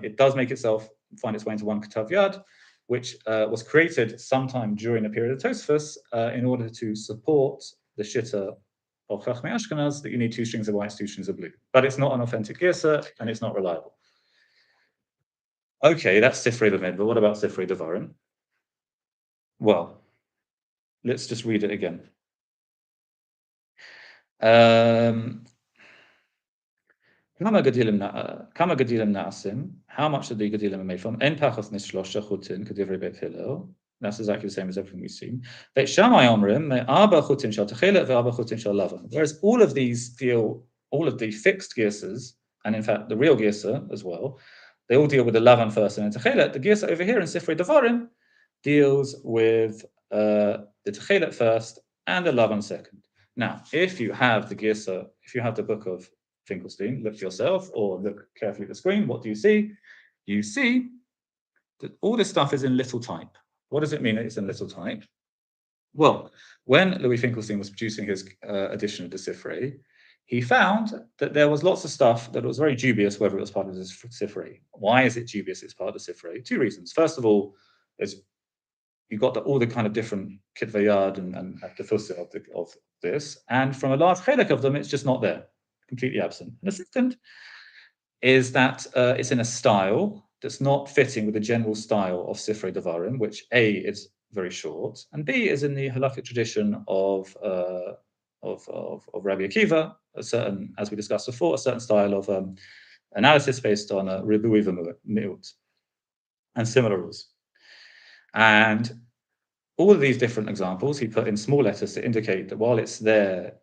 It does make itself find its way into one Ketav Yad, which was created sometime during the period of Tosafist in order to support the shitta of Chachmei Ashkenaz that you need 2 strings of white, 2 strings of blue. But it's not an authentic Girsa and it's not reliable. Okay, that's Sifrei B'midbar. What about Sifrei Devarim? Well, let's just read it again. Kama gedilim na'asim, how much of the gedilim are made from? En pachas nishlosha chutin kedivrei Bet Hillel. That's exactly the same as everything we've seen. Bet Shammai omrim me'arba chutin shel techelet ve'arba chutin shel lavan. Whereas all of these deal, all of the fixed girsas, and in fact the real girsa as well, they all deal with the lavan first and then techelet. The girsa over here in Sifrei Devarim deals with the techelet first and the lavan second. Now, if you have the girsa, if you have the book of Finkelstein, look yourself or look carefully at the screen, what do you see? You see that all this stuff is in little type. What does it mean that it's in little type? Well, when Louis Finkelstein was producing his edition of the Sifrei, he found that there was lots of stuff that was very dubious whether it was part of the Sifrei. Why is it dubious it's part of the Sifrei? 2 reasons. First of all, you've got all the kind of different kitvei yad and the fussa of this, and from a large chelik of them, it's just not there. Completely absent. And the second is that it's in a style that's not fitting with the general style of Sifrei Devarim, which A is very short, and B is in the halakhic tradition of Rabbi Akiva, a certain, as we discussed before, a certain style of analysis based on ribui v'miut and similar rules. And all of these different examples he put in small letters to indicate that while it's there,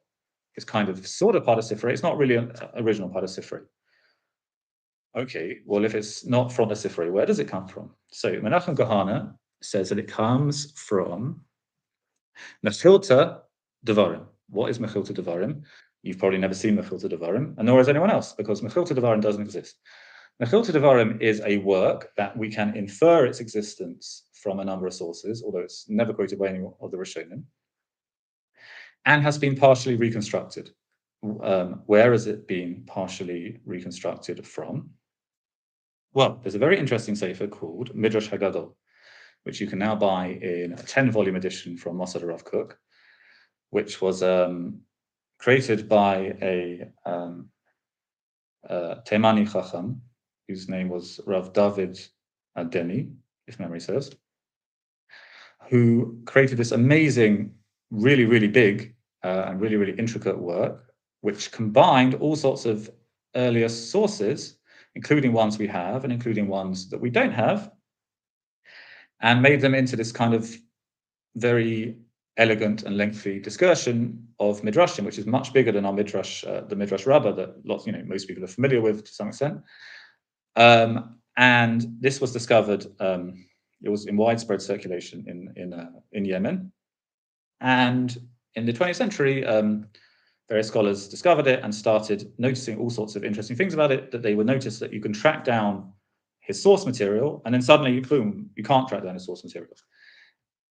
it's kind of sort of part of Sifrei. It's not really an original part of Sifrei. Okay, well, if it's not from the Sifrei, where does it come from? So Menachem Gahana says that it comes from Mechilta Devarim. What is Mechilta Devarim? You've probably never seen Mechilta Devarim, and nor has anyone else, because Mechilta Devarim doesn't exist. Mechilta Devarim is a work that we can infer its existence from a number of sources, although it's never quoted by any of the Rishonim, and has been partially reconstructed. Where has it been partially reconstructed from? Well, there's a very interesting sefer called Midrash Hagadol, which you can now buy in a 10-volume edition from Mossad Rav Kook, which was created by a Teimani Chacham, whose name was Rav David Adeni, if memory serves, who created this amazing, really, really big and really, really intricate work, which combined all sorts of earlier sources, including ones we have and including ones that we don't have, and made them into this kind of very elegant and lengthy discussion of Midrashim, which is much bigger than our Midrash, the Midrash Rabbah that most people are familiar with to some extent. And this was discovered, it was in widespread circulation in Yemen. And in the 20th century, various scholars discovered it and started noticing all sorts of interesting things about it, that they would notice that you can track down his source material, and then suddenly, boom, you can't track down his source material.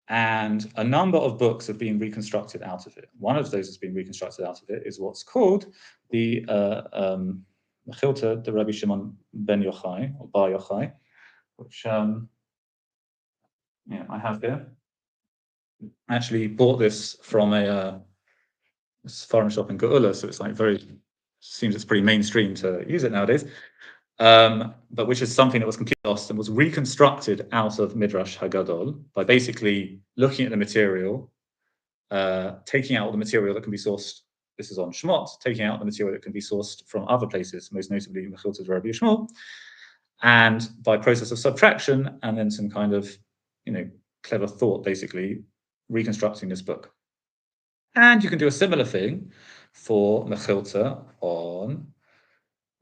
And a number of books have been reconstructed out of it. One of those that's been reconstructed out of it is what's called the Mechilta de Rabbi Shimon ben Yochai, or Bar Yochai, which I have here. I actually bought this from a foreign shop in Geula, so it's like seems it's pretty mainstream to use it nowadays. But which is something that was completely lost and was reconstructed out of Midrash Hagadol by basically looking at the material, taking out the material that can be sourced. This is on Shemot, taking out the material that can be sourced from other places, most notably Mechilta Rabbi Yishmael, and by process of subtraction and then some kind of, clever thought, basically reconstructing this book. And you can do a similar thing for Mechilta on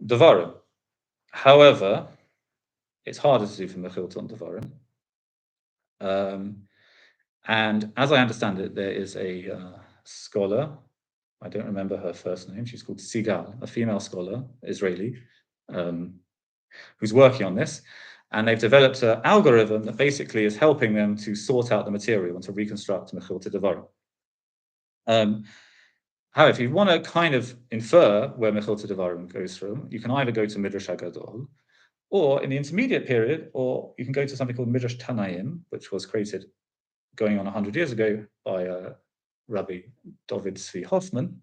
Devarim. However, it's harder to do for Mechilta on Devarim. And as I understand it, there is a scholar, I don't remember her first name, she's called Sigal, a female scholar, Israeli, who's working on this. And they've developed an algorithm that basically is helping them to sort out the material and to reconstruct Mechilta Devarim. However, if you want to kind of infer where Mechilta Devarim goes from, you can either go to Midrash HaGadol, or in the intermediate period, or you can go to something called Midrash Tanaim, which was created going on 100 years ago by Rabbi David Tzvi Hoffman,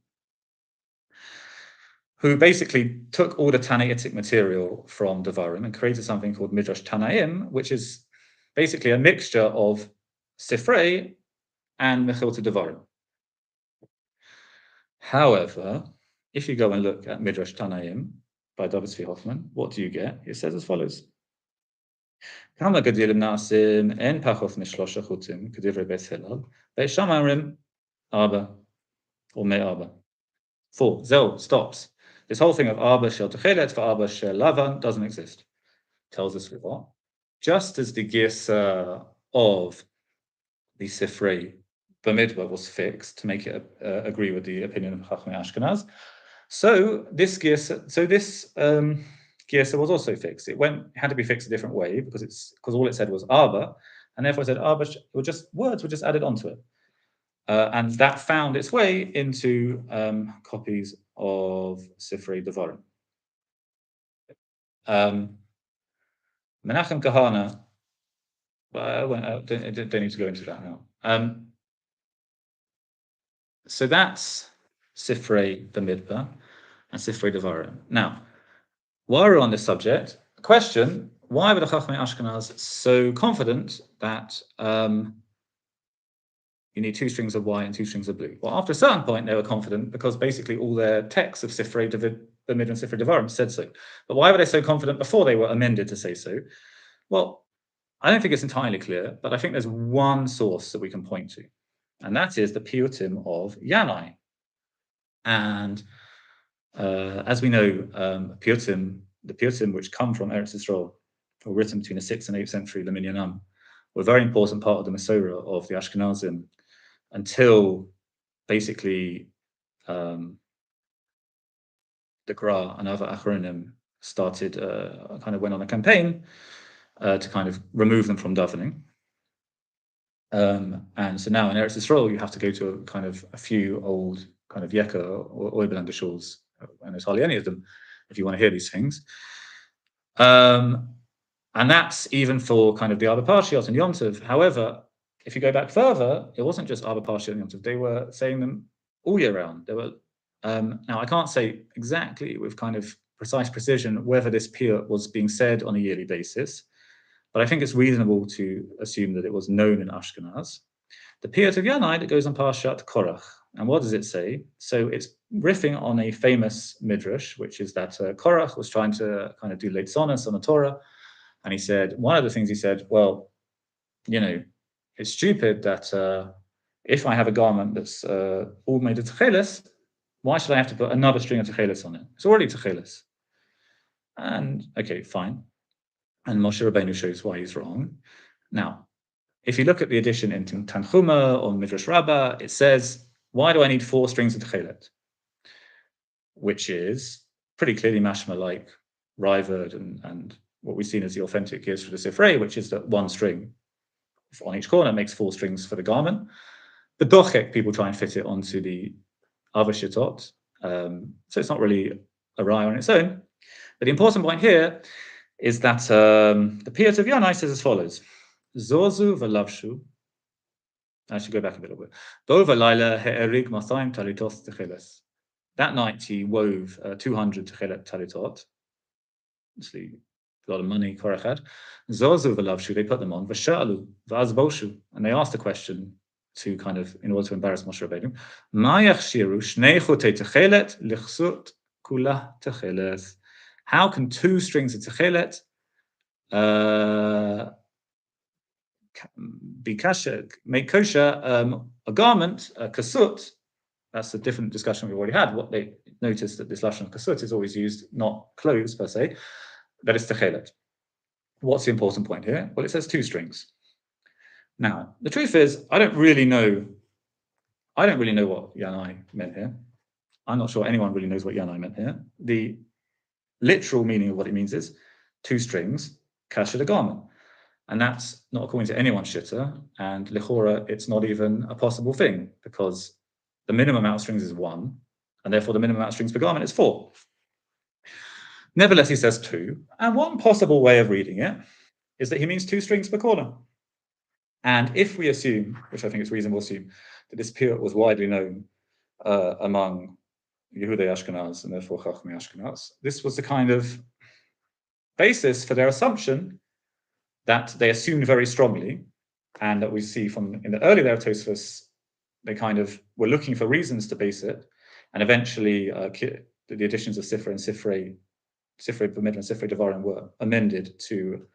who basically took all the Tanaitic material from Devarim and created something called Midrash Tanaim, which is basically a mixture of Sifrei and Mechilta Devarim. However, if you go and look at Midrash Tanaim by David Tzvi Hoffman, what do you get? It says as follows. Kama gedilim na'asim en pachot mishlosha chutim kedivrei Beis Hillel ve'sham amrim arba or me arba. 4. Zeo stops. This whole thing of arba shel techelet for arba shel lavan doesn't exist. Tells us what? Just as the girsa of the Sifrei Bamidbar was fixed to make it agree with the opinion of Chachmei Ashkenaz, so this girsa was also fixed. It had to be fixed a different way because all it said was arba, and therefore it said arba. Words were just added onto it, and that found its way into copies of Sifrei Devarim. Menachem Kahana. I don't need to go into that now. So that's Sifrei Bamidbar and Sifrei Devarim. Now, while we're on this subject, question: why were the Chachmei Ashkenaz so confident that you need 2 strings of white and 2 strings of blue? Well, after a certain point, they were confident because basically all their texts of Sifrei Bamidbar and Sifrei Devarim said so. But why were they so confident before they were amended to say so? Well, I don't think it's entirely clear, but I think there's one source that we can point to, and that is the Piyutim of Yanai. And as we know, the Piyutim which come from Eretz Yisrael, were written between the 6th and 8th century, Leminyanam, were a very important part of the Masorah of the Ashkenazim until basically the Gra and other Achronim started, kind of went on a campaign to kind of remove them from davening. And so now in Eretz Yisrael, you have to go to a few old kind of Yekka or Oibelander shuls, and there's hardly any of them if you want to hear these things. And that's even for kind of the Arba Parshiot and Yom Tov. However, if you go back further, it wasn't just Arba Parshiot and Yom Tov. They were saying them all year round. They were now I can't say exactly with kind of precise precision whether this piyut was being said on a yearly basis, but I think it's reasonable to assume that it was known in Ashkenaz. The piyut of Yanai that goes on Parshat Korach. And what does it say? So it's riffing on a famous midrash, which is that Korach was trying to kind of do leitzonos on the Torah, and he said, one of the things he said, well, it's stupid that if I have a garment that's all made of techeles, why should I have to put another string of techeles on it? It's already techeles. And okay, fine. And Moshe Rabbeinu shows why he's wrong. Now, if you look at the edition in Tanchuma or Midrash Rabbah, it says, why do I need 4 strings of techelet? Which is pretty clearly mashma like Raavad and what we've seen as the authentic gears for the Sifrei, which is that one string on each corner makes 4 strings for the garment. The dochek, people try and fit it onto the other shittot. So it's not really a rye on its own. But the important point here is that the Piyut of Yanai says as follows: Zozu v'lavshu. I should go back a little bit. Bo v'layla he'erig mathaim talitot techeles. That night he wove 200 techelet talitot. Obviously, a lot of money, korachad. Zozu v'lavshu, they put them on. V'sha'alu v'azboshu. And they asked the question to kind of, in order to embarrass Moshe Rabbeinu, Ma yachshiru shnei chotei techelet lichsut kula techeles. How can 2 strings of techelet be kasher, make kosher a garment, a kasut? That's a different discussion we've already had. What they noticed that this lashon of kasut is always used, not clothes per se, that is techelet. What's the important point here? Well, it says 2 strings. Now, the truth is, I don't really know what Yanai meant here. I'm not sure anyone really knows what Yanai meant here. The literal meaning of what it means is 2 strings, kasher the garment. And that's not according to anyone's shitta, and lichora, it's not even a possible thing, because the minimum amount of strings is 1, and therefore the minimum amount of strings per garment is 4. Nevertheless, he says 2, and one possible way of reading it is that he means 2 strings per corner. And if we assume, which I think it's reasonable to assume, that this piyut was widely known among Yehudei Ashkenaz and therefore Chachmei Ashkenaz, this was the kind of basis for their assumption that they assumed very strongly, and that we see from in the early there Tosafist, they kind of were looking for reasons to base it, and eventually the additions of Sifrei and Sifrei B'midbar and Sifrei Devarim were amended to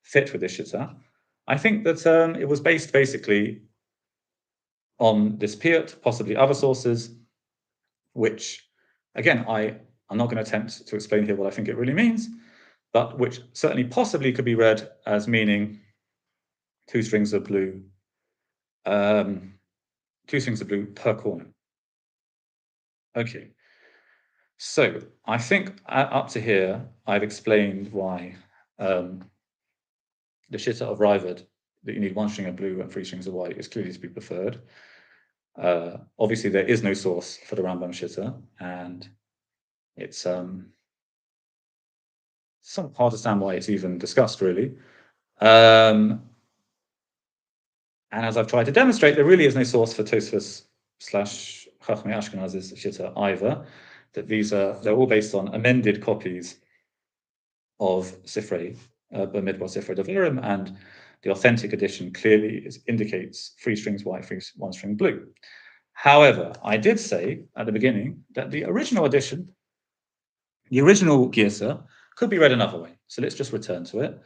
fit with this shittah. I think that it was based basically on this piyut, possibly other sources, which, again, I'm not going to attempt to explain here what I think it really means, but which certainly possibly could be read as meaning 2 strings of blue, 2 strings of blue per corner. Okay, so I think up to here I've explained why the shitta of Raavad, that you need 1 string of blue and 3 strings of white, is clearly to be preferred. Obviously, there is no source for the Rambam shitta, and it's somewhat hard to understand why it's even discussed, really. And as I've tried to demonstrate, there really is no source for Tosafist / Chachmei Ashkenaz's shitta either. That they're all based on amended copies of Sifrei B'midbar, Sifrei Devarim, and the authentic edition clearly indicates 3 strings white, 1 string blue. However, I did say at the beginning that the original edition, the original Girsa, could be read another way. So let's just return to it.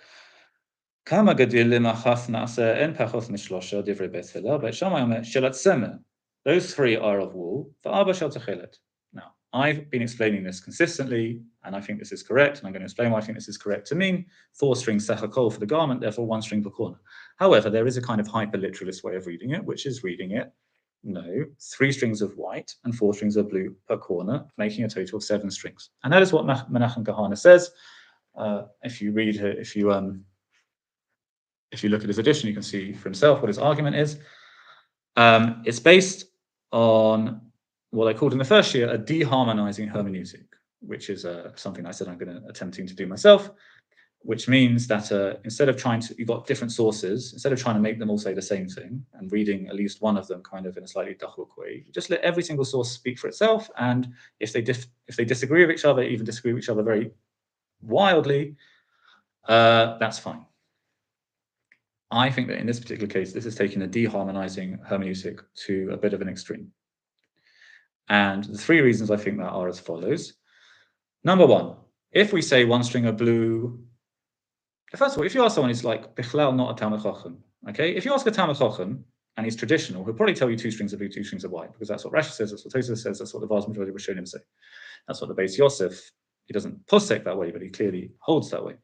Those 3 are of wool. Now, I've been explaining this consistently, and I think this is correct, and I'm going to explain why I think this is correct to mean 4 strings sechakol for the garment, therefore 1 string per corner. However, there is a kind of hyper-literalist way of reading it, which is reading it, 3 strings of white and 4 strings of blue per corner, making a total of 7 strings. And that is what Menachem Kahana says. If you read it, if you look at his edition, you can see for himself what his argument is. It's based on what I called in the first year a deharmonizing hermeneutic, which is something I said I'm attempting to do myself, which means that instead of you've got different sources, instead of trying to make them all say the same thing and reading at least one of them kind of in a slightly dachuk way, you just let every single source speak for itself, and if they disagree with each other, even disagree with each other very wildly, that's fine. I think that in this particular case, this is taking a deharmonizing hermeneutic to a bit of an extreme. And the 3 reasons I think that are as follows. Number 1, if we say 1 string of blue, first of all, if you ask someone who's like Bichlal, not a Talmud Chacham, okay? If you ask a Talmud Chacham and he's traditional, he'll probably tell you 2 strings of blue, 2 strings of white, because that's what Rashi says, that's what Tosafist says, that's what the vast majority of Rishonim say. That's what the Beis Yosef, he doesn't posek that way, but he clearly holds that way.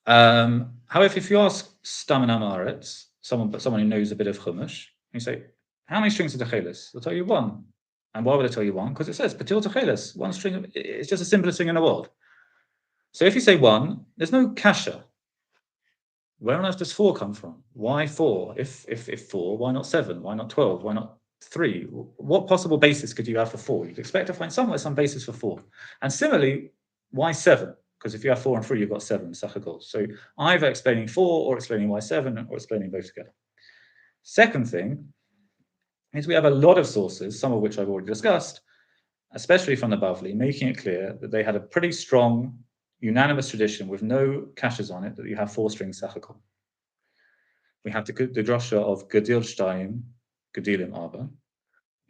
However, if you ask Stam and Amaretz, someone who knows a bit of Chumash, you say, how many strings of Techeles? They'll tell you 1. And why would I tell you 1? Because it says Patil Techeles, 1 string. It's just the simplest thing in the world. So if you say 1, there's no kasha. Where on earth does 4 come from? Why 4? If 4, why not 7? Why not 12? Why not 3? What possible basis could you have for 4? You'd expect to find somewhere some basis for 4. And similarly, why 7? Because if you have 4 and 3, you've got 7, sachakol. So either explaining 4 or explaining why 7 or explaining both together. Second thing is we have a lot of sources, some of which I've already discussed, especially from the Bavli, making it clear that they had a pretty strong unanimous tradition with no kashas on it that you have 4 strings sachakol. We have the drasha of Gadil Shtayim, Gadilim Arba.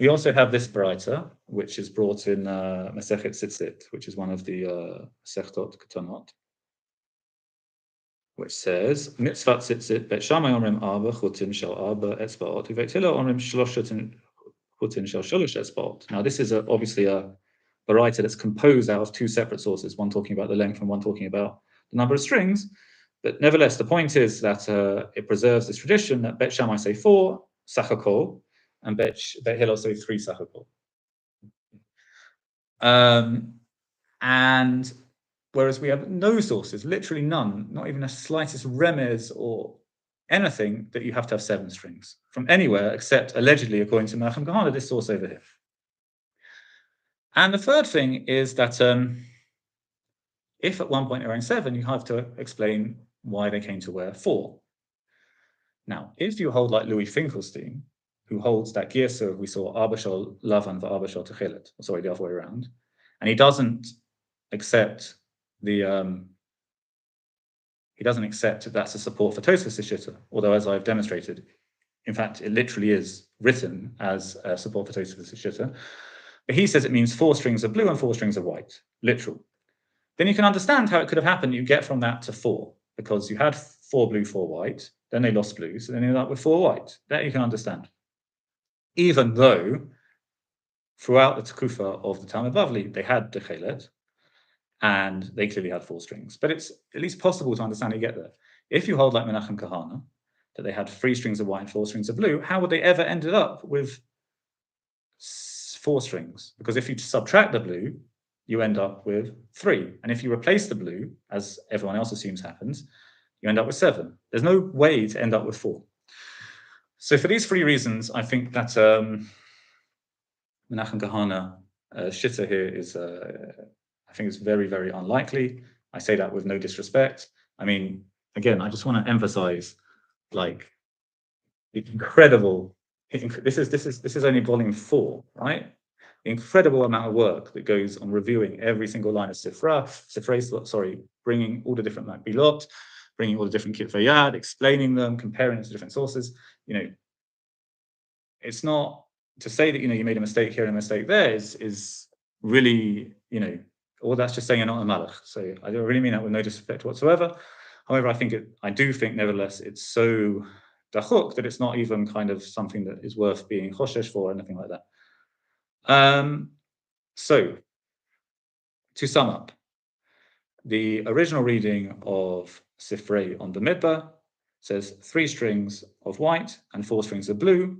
We also have this baraita, which is brought in Masechet Tzitzit, which is one of the Sechtot Ketanot, which says, Mitzvat Tzitzit, Bet Shammai Omrim Arba, Chutin Shal Arba Etzbaot, Uvet Hillel Omrim Shloshet Chutin Shal Sholosh Etzbaot. Now, this is obviously a baraita that's composed out of 2 separate sources, one talking about the length and one talking about the number of strings. But nevertheless, the point is that it preserves this tradition that Bet Shammai say 4 sachakol, and Bet Hillel say 3 sachakol. And whereas we have no sources, literally none, not even a slightest remez or anything that you have to have 7 strings from anywhere except allegedly, according to Menachem Kahana, this source over here. And the third thing is that if at one point they're wearing 7, you have to explain why they came to wear 4. Now, if you hold like Louis Finkelstein, who holds that Girsa we saw Arbashal Lavan for Arbashal Techelet, sorry, the other way around, and he doesn't accept the he doesn't accept that that's a support for Tosafist Shitta, although as I've demonstrated, in fact, it literally is written as a support for Tosafist Shitta. But he says it means 4 strings of blue and 4 strings of white, literal. Then you can understand how it could have happened. You get from that to 4, because you had 4 blue, 4 white, then they lost blue, so then you ended up with 4 white. That you can understand. Even though throughout the Tekufa of the Talmud Bavli, they had the Chelet, and they clearly had 4 strings. But it's at least possible to understand how you get there. If you hold like Menachem Kahana, that they had 3 strings of white and 4 strings of blue, how would they ever ended up with 4 strings? Because if you subtract the blue, you end up with 3. And if you replace the blue, as everyone else assumes happens, you end up with 7. There's no way to end up with 4. So for these 3 reasons, I think that Menachem Kahana Shitta here is, I think it's very, very unlikely. I say that with no disrespect. I mean, again, I just want to emphasize, like, the incredible. This is only volume 4, right? The incredible amount of work that goes on reviewing every single line of Sifrei, bringing all the different Makbilot, bringing all the different Kitvayad, explaining them, comparing them to different sources. You know, it's not to say that, you know, you made a mistake here and a mistake there is really, you know, or that's just saying you're not a malach. So I don't really mean that with no disrespect whatsoever. However, I do think nevertheless it's so dachuk that it's not even kind of something that is worth being choshesh for or anything like that. So to sum up, the original reading of Sifrei on the Midbar says 3 strings of white and 4 strings of blue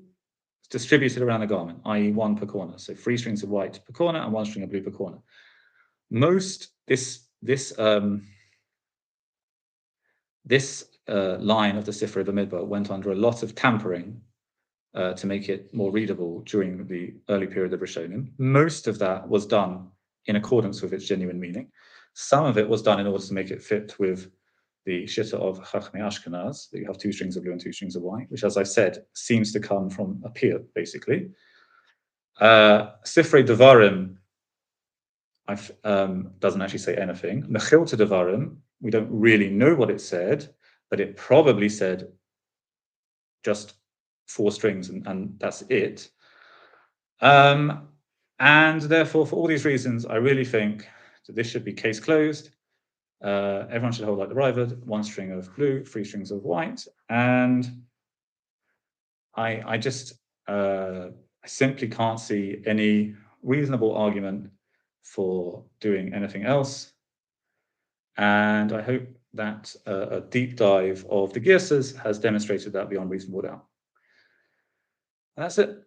distributed around the garment, i.e. 1 per corner. So 3 strings of white per corner and 1 string of blue per corner. This line of the Sifrei B'Midbar went under a lot of tampering to make it more readable during the early period of Rishonim. Most of that was done in accordance with its genuine meaning. Some of it was done in order to make it fit with the Shitta of Chachmei Ashkenaz, that you have 2 strings of blue and 2 strings of white, which, as I said, seems to come from a pir, basically. Sifrei Devarim doesn't actually say anything. Mechilta Devarim, we don't really know what it said, but it probably said just 4 strings and that's it. And therefore, for all these reasons, I really think that this should be case closed. Everyone should hold like the Raavad, 1 string of blue, 3 strings of white, and I simply can't see any reasonable argument for doing anything else. And I hope that a deep dive of the Girsas has demonstrated that beyond reasonable doubt. And that's it.